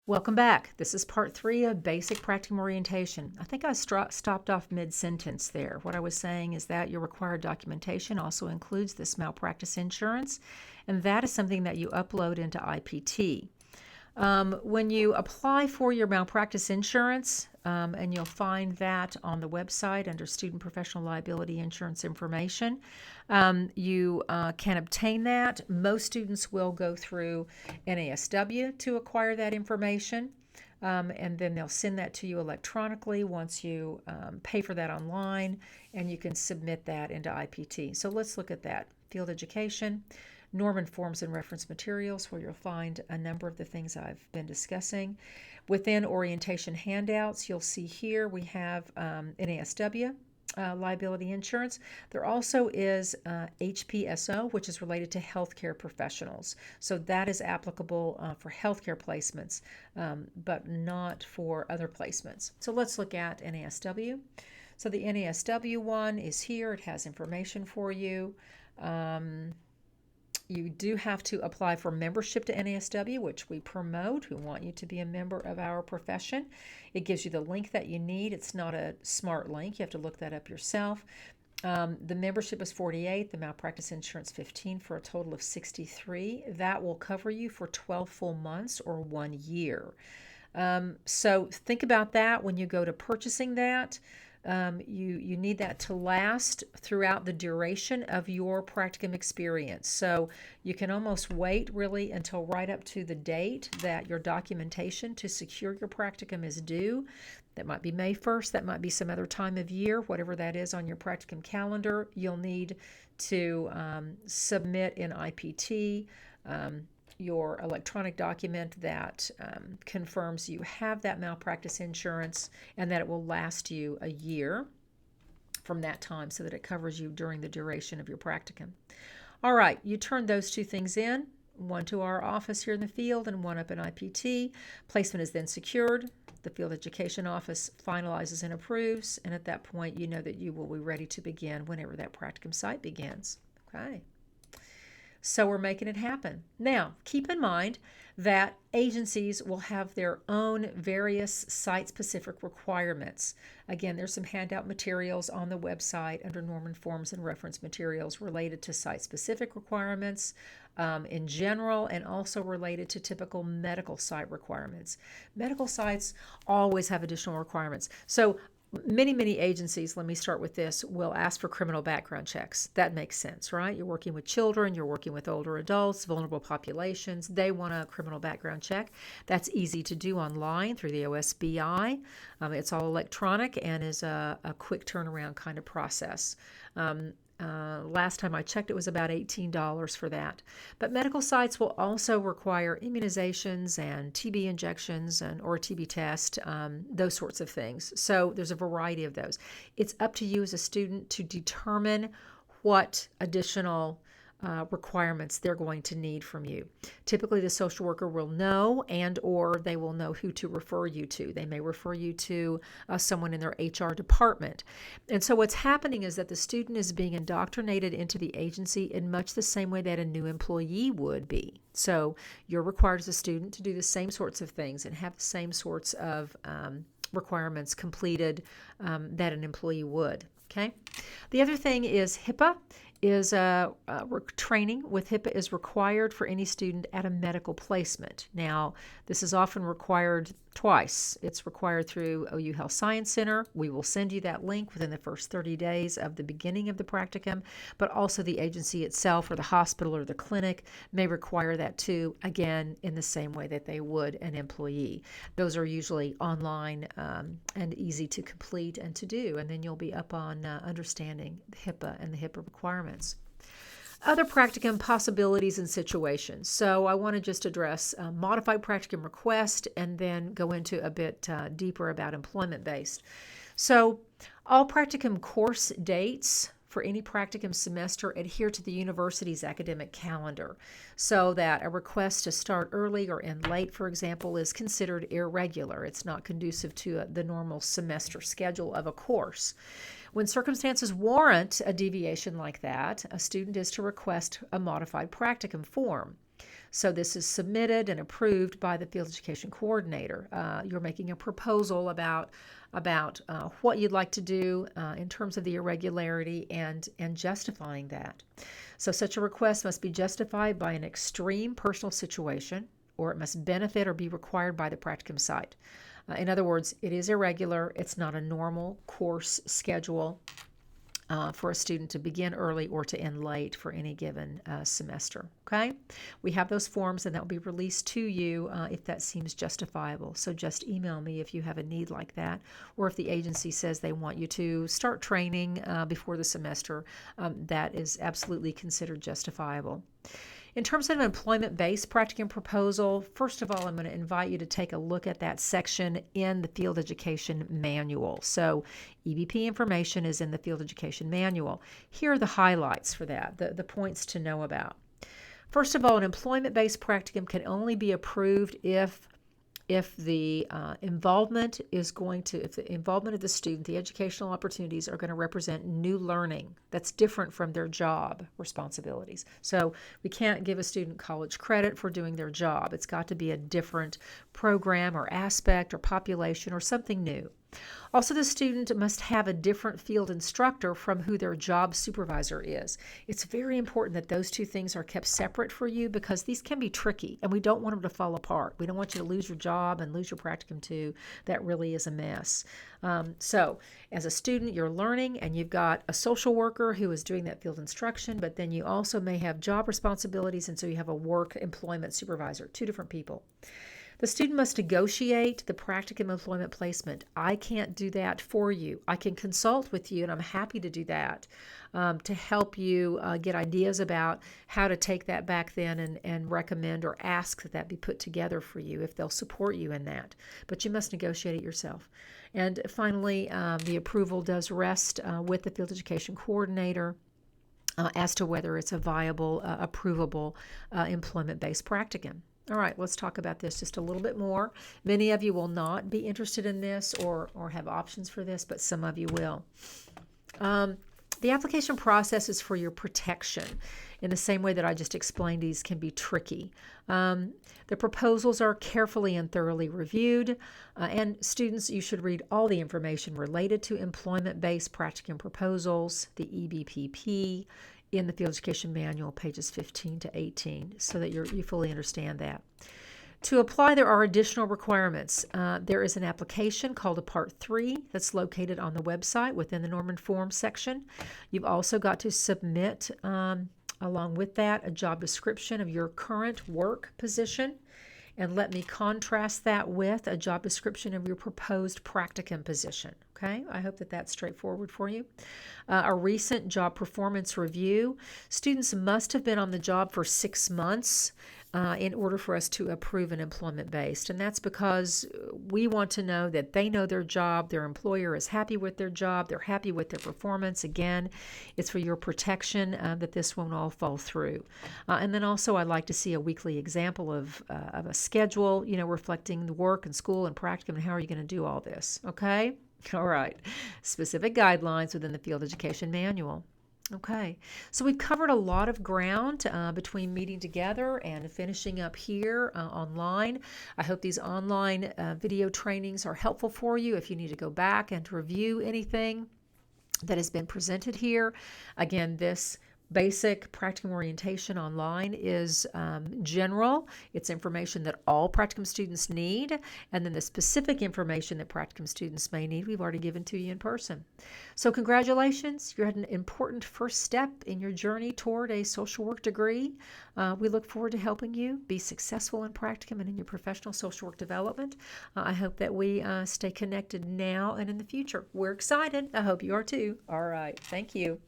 Welcome back. This is part 3 of basic practicum orientation. I think I stopped off mid-sentence there. What I was saying is that your required documentation also includes this malpractice insurance, and that is something that you upload into IPT. When you apply for your malpractice insurance, and you'll find that on the website under Student Professional Liability Insurance Information, you can obtain that. Most students will go through NASW to acquire that information. And then they'll send that to you electronically once you pay for that online, and you can submit that into IPT. So let's look at that. Field education, Norman Forms and Reference Materials, where you'll find a number of the things I've been discussing. Within orientation handouts, you'll see here we have NASW, liability insurance. There also is HPSO, which is related to healthcare professionals. So that is applicable for healthcare placements, but not for other placements. So let's look at NASW. So the NASW one is here. It has information for you. You do have to apply for membership to NASW, which we promote. We want you to be a member of our profession. It gives you the link that you need. It's not a smart link. You have to look that up yourself. The membership is $48, the malpractice insurance $15, for a total of $63. That will cover you for 12 full months or 1 year. So think about that when you go to purchasing that. You need that to last throughout the duration of your practicum experience. So you can almost wait really until right up to the date that your documentation to secure your practicum is due. That might be May 1st, that might be some other time of year, whatever that is on your practicum calendar. You'll need to submit in IPT your electronic document that confirms you have that malpractice insurance and that it will last you a year from that time, so that it covers you during the duration of your practicum. All right, you turn those two things in, one to our office here in the field and one up in IPT. Placement is then secured. The field education office finalizes and approves, and at that point you know that you will be ready to begin whenever that practicum site begins. Okay. So we're making it happen. Now, keep in mind that agencies will have their own various site-specific requirements. Again, there's some handout materials on the website under Norman Forms and Reference Materials related to site-specific requirements in general, and also related to typical medical site requirements. Medical sites always have additional requirements. So many agencies, let me start with this, will ask for criminal background checks. That makes sense, right? You're working with children, you're working with older adults, vulnerable populations. They want a criminal background check. That's easy to do online through the OSBI. It's all electronic and is a quick turnaround kind of process. Last time I checked, it was about $18 for that. But medical sites will also require immunizations and TB injections or a TB test, those sorts of things. So there's a variety of those. It's up to you as a student to determine what additional requirements they're going to need from you. Typically, the social worker will know, and or they will know who to refer you to. They may refer you to someone in their HR department. And so what's happening is that the student is being indoctrinated into the agency in much the same way that a new employee would be. So you're required as a student to do the same sorts of things and have the same sorts of requirements completed that an employee would. Okay. The other thing is HIPAA is training with HIPAA is required for any student at a medical placement. Now, this is often required twice. It's required through OU Health Science Center. We will send you that link within the first 30 days of the beginning of the practicum, but also the agency itself or the hospital or the clinic may require that too, again, in the same way that they would an employee. Those are usually online and easy to complete and to do, and then you'll be up on understanding the HIPAA and the HIPAA requirements. Other practicum possibilities and situations. So I want to just address modified practicum request and then go into a bit deeper about employment-based. So all practicum course dates for any practicum semester adhere to the university's academic calendar, so that a request to start early or end late, for example, is considered irregular. It's not conducive to the normal semester schedule of a course. When circumstances warrant a deviation like that, a student is to request a modified practicum form. So this is submitted and approved by the field education coordinator. You're making a proposal about what you'd like to do in terms of the irregularity and justifying that. So such a request must be justified by an extreme personal situation, or it must benefit or be required by the practicum site. In other words, it is irregular. It's not a normal course schedule for a student to begin early or to end late for any given semester. Okay? We have those forms, and that will be released to you if that seems justifiable. So just email me if you have a need like that, or if the agency says they want you to start training before the semester, that is absolutely considered justifiable. In terms of an employment-based practicum proposal, first of all, I'm going to invite you to take a look at that section in the Field Education Manual. So EBP information is in the Field Education Manual. Here are the highlights for that, the points to know about. First of all, an employment-based practicum can only be approved if the involvement of the student, the educational opportunities are going to represent new learning that's different from their job responsibilities. So we can't give a student college credit for doing their job. It's got to be a different program or aspect or population or something new. Also, the student must have a different field instructor from who their job supervisor is. It's very important that those two things are kept separate for you, because these can be tricky and we don't want them to fall apart. We don't want you to lose your job and lose your practicum too. That really is a mess. So as a student, you're learning and you've got a social worker who is doing that field instruction, but then you also may have job responsibilities, and so you have a work employment supervisor, two different people. The student must negotiate the practicum employment placement. I can't do that for you. I can consult with you, and I'm happy to do that to help you get ideas about how to take that back then and recommend or ask that that be put together for you if they'll support you in that. But you must negotiate it yourself. And finally, the approval does rest with the field education coordinator as to whether it's a viable, approvable employment-based practicum. All right, let's talk about this just a little bit more. Many of you will not be interested in this or have options for this, but some of you will. The application process is for your protection. In the same way that I just explained, these can be tricky. The proposals are carefully and thoroughly reviewed, and students, you should read all the information related to employment-based practicum proposals, the EBPP, in the Field Education Manual, pages 15 to 18, so that you fully understand that. To apply, there are additional requirements. There is an application called a Part 3 that's located on the website within the Norman Forms section. You've also got to submit, along with that, a job description of your current work position. And let me contrast that with a job description of your proposed practicum position. Okay, I hope that that's straightforward for you. A recent job performance review. Students must have been on the job for 6 months in order for us to approve an employment-based. And that's because we want to know that they know their job, their employer is happy with their job, they're happy with their performance. Again, it's for your protection that this won't all fall through. And then also I'd like to see a weekly example of a schedule, reflecting the work and school and practicum and how are you going to do all this, okay? All right. Specific guidelines within the Field Education Manual. Okay, so we've covered a lot of ground between meeting together and finishing up here online. I hope these online video trainings are helpful for you if you need to go back and review anything that has been presented here. Again, this basic practicum orientation online is general. It's information that all practicum students need, and then the specific information that practicum students may need, we've already given to you in person. So congratulations, you're at an important first step in your journey toward a social work degree. We look forward to helping you be successful in practicum and in your professional social work development. I hope that we stay connected now and in the future. We're excited. I hope you are too. All right. Thank you.